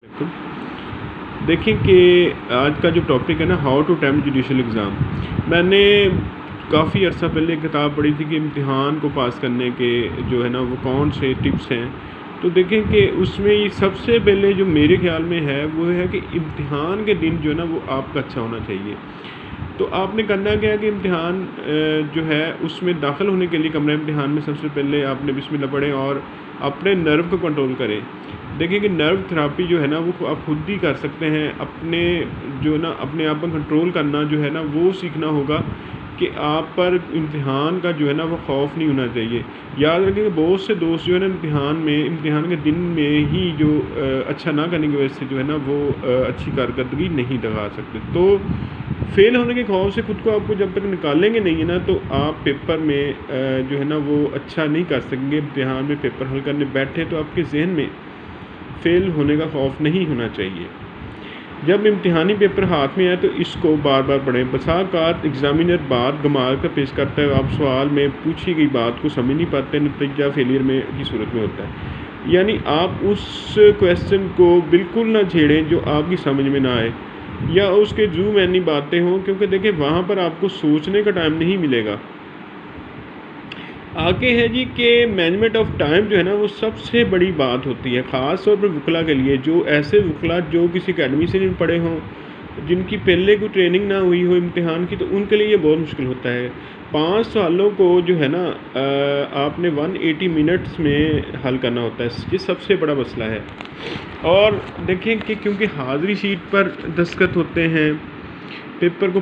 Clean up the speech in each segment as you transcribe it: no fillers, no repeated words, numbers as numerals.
देखें कि आज का जो टॉपिक है ना, how to attempt judicial exam. मैंने काफ़ी अर्सा पहले एक किताब पढ़ी थी कि इम्तिहान को पास करने के जो है ना वो कौन से टिप्स हैं। तो देखें कि उसमें ये सबसे पहले जो मेरे ख्याल में है वो है कि इम्तिहान के दिन जो है ना वो आपका अच्छा होना चाहिए। तो आपने करना क्या है कि इम्तिहान जो है उसमें दाखिल होने के लिए कमरा इम्तिहान में सबसे पहले आपने बिस्मिल्लाह पढ़ें और अपने नर्व को कंट्रोल करें। देखिए कि नर्व थेरापी जो है ना वो आप खुद ही कर सकते हैं। अपने जो ना अपने आप पर कंट्रोल करना जो है ना वो सीखना होगा कि आप पर इम्तिहान का जो है ना वो खौफ नहीं होना चाहिए। याद रखें कि बहुत से दोस्त जो है ना इम्तिहान के दिन में ही जो अच्छा ना करने की वजह से जो है ना वो अच्छी कारकर्दगी नहीं दिखा सकते। तो फेल होने के खौफ से खुद को आपको जब तक निकालेंगे नहीं है ना तो आप पेपर में जो है ना वो अच्छा नहीं कर सकेंगे। इम्तिहान में पेपर हल करने बैठे तो आपके जहन में फ़ेल होने का खौफ नहीं होना चाहिए। जब इम्तिहानी पेपर हाथ में आए तो इसको बार बार पढ़ें। बसाकार एग्ज़ामिनर बात गंवार कर पेश करता है, आप सवाल में पूछी गई बात को समझ नहीं पाते, नतीजा फेलियर में की सूरत में होता है। यानी आप उस क्वेश्चन को बिल्कुल ना छेड़ें जो आपकी समझ में ना आए या उसके जू मैनी बातें हों, क्योंकि देखिए वहाँ पर आपको सोचने का टाइम नहीं मिलेगा। आगे है जी कि मैनेजमेंट ऑफ टाइम जो है ना वो सबसे बड़ी बात होती है, ख़ास तौर पर वकला के लिए। जो ऐसे वकला जो किसी अकेडमी से नहीं पढ़े हों, जिनकी पहले कोई ट्रेनिंग ना हुई हो इम्तिहान की, तो उनके लिए ये बहुत मुश्किल होता है। 5 सवालों को जो है ना आपने 180 मिनट्स में हल करना होता है। ये सबसे बड़ा मसला है। और देखें कि क्योंकि हाज़िरी शीट पर दस्तखत होते हैं, पेपर को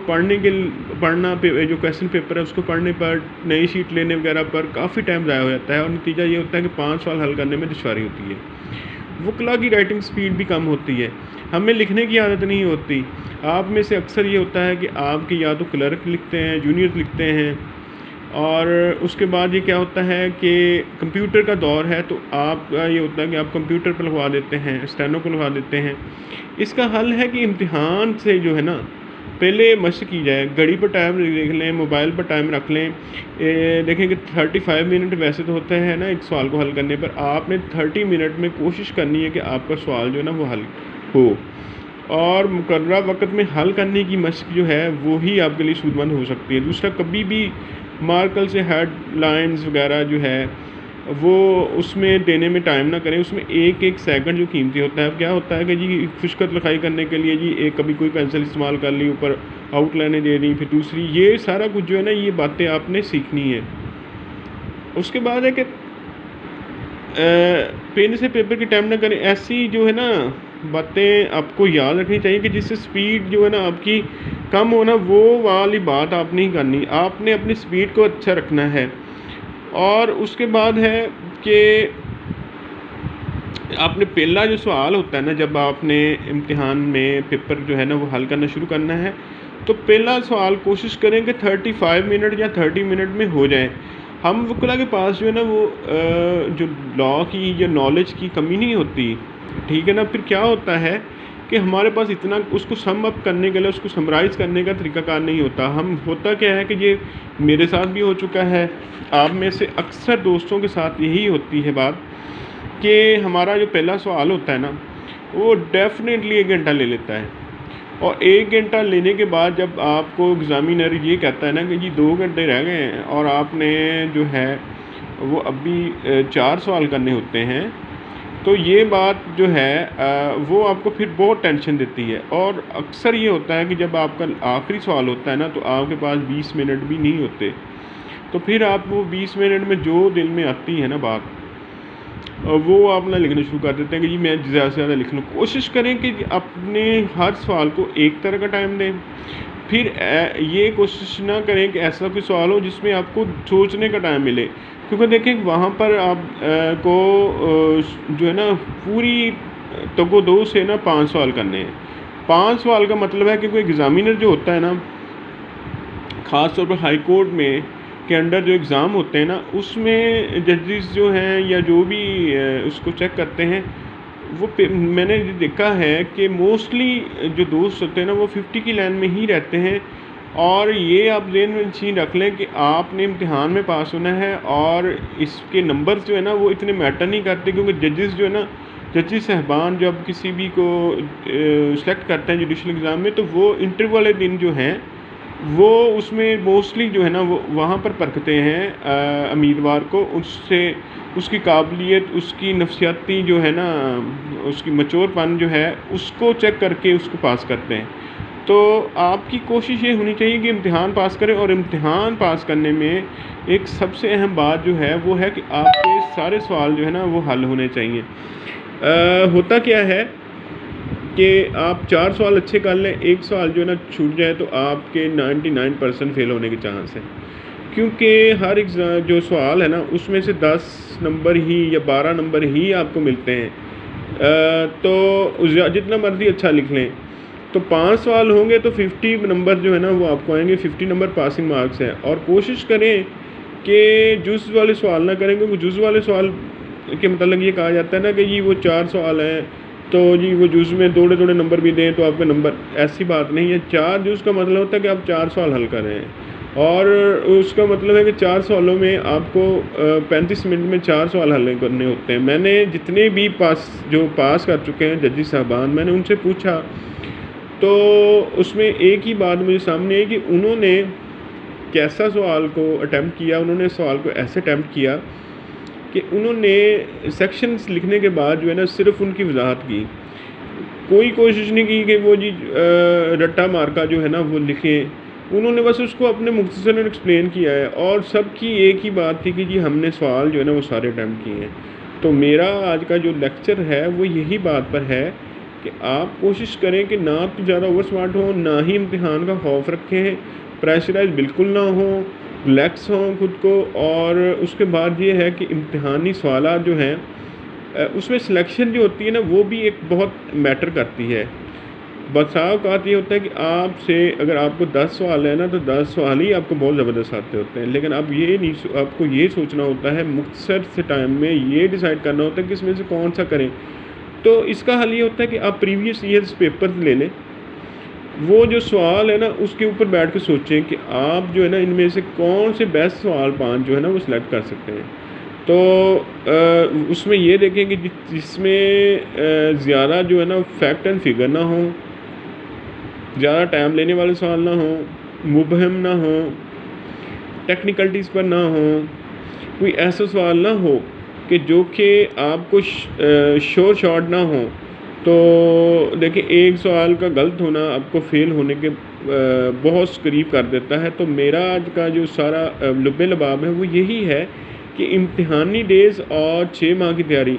जो क्वेश्चन पेपर है उसको पढ़ने पर, नई शीट लेने वगैरह पर काफ़ी टाइम ज़ाया हो जाता है और नतीजा ये होता है कि 5 सवाल हल करने में दुश्वारी होती है। वकला की राइटिंग स्पीड भी कम होती है, हमें लिखने की आदत नहीं होती। आप में से अक्सर ये होता है कि आपके या तो क्लर्क लिखते हैं, जूनियर लिखते हैं, और उसके बाद ये क्या होता है कि कंप्यूटर का दौर है तो आपका ये होता है कि आप कंप्यूटर पर लगवा देते हैं, स्टेनो को लगवा देते हैं। इसका हल है कि इम्तिहान से जो है ना पहले मशक की जाए। घड़ी पर टाइम देख लें, मोबाइल पर टाइम रख लें। देखें कि 35 मिनट वैसे तो होते हैं ना एक सवाल को हल करने पर, आपने 30 मिनट में कोशिश करनी है कि आपका सवाल जो है ना वो हल हो, और मुकर्ररा वक़्त में हल करने की मशक जो है वो ही आपके लिए सूदमंद हो सकती है। दूसरा, कभी भी मार्कल से हेडलाइंस वगैरह जो है वो उसमें देने में टाइम ना करें। उसमें एक एक सेकंड जो कीमती होता है। अब क्या होता है कि जी खुशखत लिखाई करने के लिए जी एक कभी कोई पेंसिल इस्तेमाल कर ली, ऊपर आउटलाइनें दे दी, फिर दूसरी, ये सारा कुछ जो है ना ये बातें आपने सीखनी है। उसके बाद है कि पेन से पेपर की टाइम ना करें। ऐसी जो है ना बातें आपको याद रखनी चाहिए कि जिससे स्पीड जो है ना आपकी कम हो ना, वो वाली बात आप नहीं करनी। आपने अपनी स्पीड को अच्छा रखना है। और उसके बाद है कि आपने पहला जो सवाल होता है ना, जब आपने इम्तिहान में पेपर जो है ना वो हल करना शुरू करना है, तो पहला सवाल कोशिश करें कि 35 मिनट या 30 मिनट में हो जाए। हम वकला के पास जो है ना वो जो लॉ की या नॉलेज की कमी नहीं होती, ठीक है ना। फिर क्या होता है कि हमारे पास इतना उसको सम अप करने के लिए, उसको समराइज़ करने का तरीक़ाकार नहीं होता। होता क्या है कि ये मेरे साथ भी हो चुका है, आप में से अक्सर दोस्तों के साथ यही होती है बात कि हमारा जो पहला सवाल होता है ना वो डेफ़िनेटली 1 घंटा ले लेता है। और 1 घंटा लेने के बाद जब आपको एग्ज़ामिनर ये कहता है ना कि जी 2 घंटे रह गए हैं और आपने जो है वो अभी 4 सवाल करने होते हैं, तो ये बात जो है वो आपको फिर बहुत टेंशन देती है। और अक्सर ये होता है कि जब आपका आखिरी सवाल होता है ना तो आपके पास 20 मिनट भी नहीं होते, तो फिर आप वो 20 मिनट में जो दिल में आती है ना बात, वो आप ना लिखना शुरू कर देते हैं कि जी मैं ज़्यादा से ज़्यादा लिख लूँ। कोशिश करें कि अपने हर सवाल को एक तरह का टाइम दें। फिर ये कोशिश ना करें कि ऐसा कोई सवाल हो जिसमें आपको सोचने का टाइम मिले, क्योंकि देखिए वहाँ पर आप को जो है ना पूरी तगोदो से ना 5 सवाल करने हैं। 5 सवाल का मतलब है कि कोई एग्ज़ामिनर जो होता है ना, ख़ास तौर पर हाई कोर्ट में के अंडर जो एग्ज़ाम होते हैं ना, उसमें जजेस जो हैं या जो भी उसको चेक करते हैं, वो मैंने ये देखा है कि मोस्टली जो दोस्त होते हैं ना वो 50 की लाइन में ही रहते हैं। और ये आप ज़हन में चीज़ रख लें कि आपने इम्तिहान में पास होना है, और इसके नंबर्स जो है ना वो इतने मैटर नहीं करते, क्योंकि जजेस जो है ना जजेस साहबान जब किसी भी को सेलेक्ट करते हैं जुडिशल एग्ज़ाम में, तो वो इंटरव्यू वाले दिन जो हैं वो उसमें मोस्टली जो है ना वो वहाँ पर परखते हैं उम्मीदवार को, उससे उसकी काबिलियत, उसकी नफसियाती जो है ना, उसकी मैच्योरपन जो है उसको चेक करके उसको पास करते हैं। तो आपकी कोशिश ये होनी चाहिए कि इम्तिहान पास करें, और इम्तिहान पास करने में एक सबसे अहम बात जो है वो है कि आपके सारे सवाल जो है ना वो हल होने चाहिए। होता क्या है कि आप 4 सवाल अच्छे कर लें, एक सवाल जो है ना छूट जाए तो आपके 99% फेल होने के चांस हैं, क्योंकि हर एग्ज़ाम जो सवाल है ना उसमें से 10 नंबर ही या 12 नंबर ही आपको मिलते हैं। तो जितना मर्ज़ी अच्छा लिख लें, तो 5 सवाल होंगे तो 50 नंबर जो है ना वो आपको आएंगे, 50 नंबर पासिंग मार्क्स हैं। और कोशिश करें कि जुज़ वाले सवाल ना करें, क्योंकि जुज़ वाले सवाल के मतलब ये कहा जाता है ना कि जी वो 4 सवाल हैं तो जी वो जुज़ में थोड़े थोड़े नंबर भी दें तो आपके नंबर, ऐसी बात नहीं है। 4 जुज़ का मतलब होता है कि आप 4 सवाल हल कर रहे हैं, और उसका मतलब है कि 4 सवालों में आपको 35 मिनट में 4 सवाल हल करने होते हैं। मैंने जितने भी पास कर चुके हैं जजेस साहबान, मैंने उनसे पूछा तो उसमें एक ही बात मुझे सामने आई कि उन्होंने कैसा सवाल को अटैम्प्ट किया। उन्होंने सवाल को ऐसे अटैम्प्ट किया कि उन्होंने सेक्शंस लिखने के बाद जो है ना सिर्फ उनकी वजाहत की, कोई कोशिश नहीं की कि वो जी रट्टा मार्का जो है ना वो लिखें। उन्होंने बस उसको अपने मुख्तसरन एक्सप्लेन किया है, और सबकी एक ही बात थी कि जी हमने सवाल जो है ना वो सारे अटैम्प्ट किए हैं। तो मेरा आज का जो लेक्चर है वो यही बात पर है कि आप कोशिश करें कि ना तो ज़्यादा ओवर स्मार्ट हो, ना ही इम्तिहान का खौफ रखें, प्रेशराइज बिल्कुल ना हो, रिलैक्स हों खुद को। और उसके बाद ये है कि इम्तिहानी सवालात जो हैं उसमें सिलेक्शन जो होती है ना वो भी एक बहुत मैटर करती है। बसा औक़ात ये होता है कि आपसे अगर आपको 10 सवाल है ना तो 10 सवाल ही आपको बहुत ज़बरदस्त आते होते हैं, लेकिन आप ये नहीं, आपको ये सोचना होता है मुख्तसर से टाइम में ये डिसाइड करना होता है कि इसमें से कौन सा करें। तो इसका हल ये होता है कि आप प्रीवियस ईयर्स पेपर ले लें, वो जो सवाल है ना उसके ऊपर बैठ के सोचें कि आप जो है ना इनमें से कौन से बेस्ट सवाल 5 जो है ना वो सिलेक्ट कर सकते हैं। तो उसमें ये देखें कि जिसमें ज़्यादा जो है ना फैक्ट एंड फिगर ना हो, ज़्यादा टाइम लेने वाले सवाल ना हो, मुबहम ना हो, टेक्निकलिटीज़ पर ना हो, कोई ऐसा सवाल ना हो कि जो कि आपको शोर शॉर्ट ना हो। तो देखिए एक सवाल का गलत होना आपको फेल होने के बहुत करीब कर देता है। तो मेरा आज का जो सारा लुब्बे लबाब है वो यही है कि इम्तिहानी डेज़ और 6 माह की तैयारी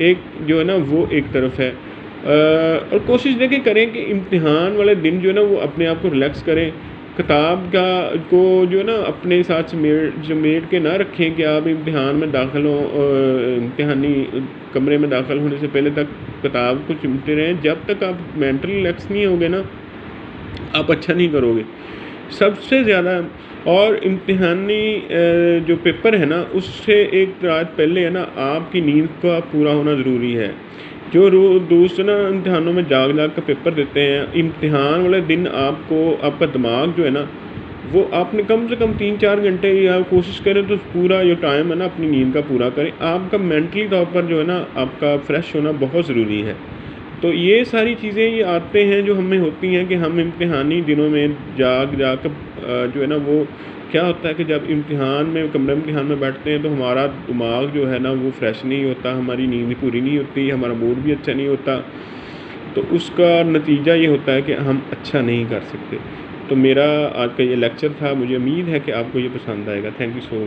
एक जो है ना वो एक तरफ है, और कोशिश देखिए करें कि इम्तिहान वाले दिन जो है ना वो अपने आप को रिलैक्स करें। किताब का को जो है ना अपने साथ समेट के ना रखें कि आप इम्तिहान में दाखिल हो, इम्तिहानी कमरे में दाखिल होने से पहले तक किताब को चिमटे रहें। जब तक आप मेंटली रिलैक्स नहीं होगे ना आप अच्छा नहीं करोगे सबसे ज़्यादा। और इम्तिहानी जो पेपर है ना उससे एक रात पहले है ना आपकी नींद का पूरा होना ज़रूरी है। जो दूसरा इम्तिहानों में जाग कर पेपर देते हैं, इम्तिहान वाले दिन आपका दिमाग जो है ना वो आपने कम से कम 3-4 घंटे या कोशिश करें तो पूरा जो टाइम है ना अपनी नींद का पूरा करें। आपका मेंटली तौर पर जो है ना आपका फ्रेश होना बहुत ज़रूरी है। तो ये सारी चीज़ें ये आते हैं जो हमें होती हैं कि हम इम्तिहानी दिनों में जाग कर जो है ना वो क्या होता है कि जब कमरे इम्तिहान में बैठते हैं तो हमारा दिमाग जो है ना वो फ्रेश नहीं होता, हमारी नींद पूरी नहीं होती, हमारा मूड भी अच्छा नहीं होता। तो उसका नतीजा ये होता है कि हम अच्छा नहीं कर सकते। तो मेरा आज का ये लेक्चर था, मुझे उम्मीद है कि आपको ये पसंद आएगा। Thank you so much.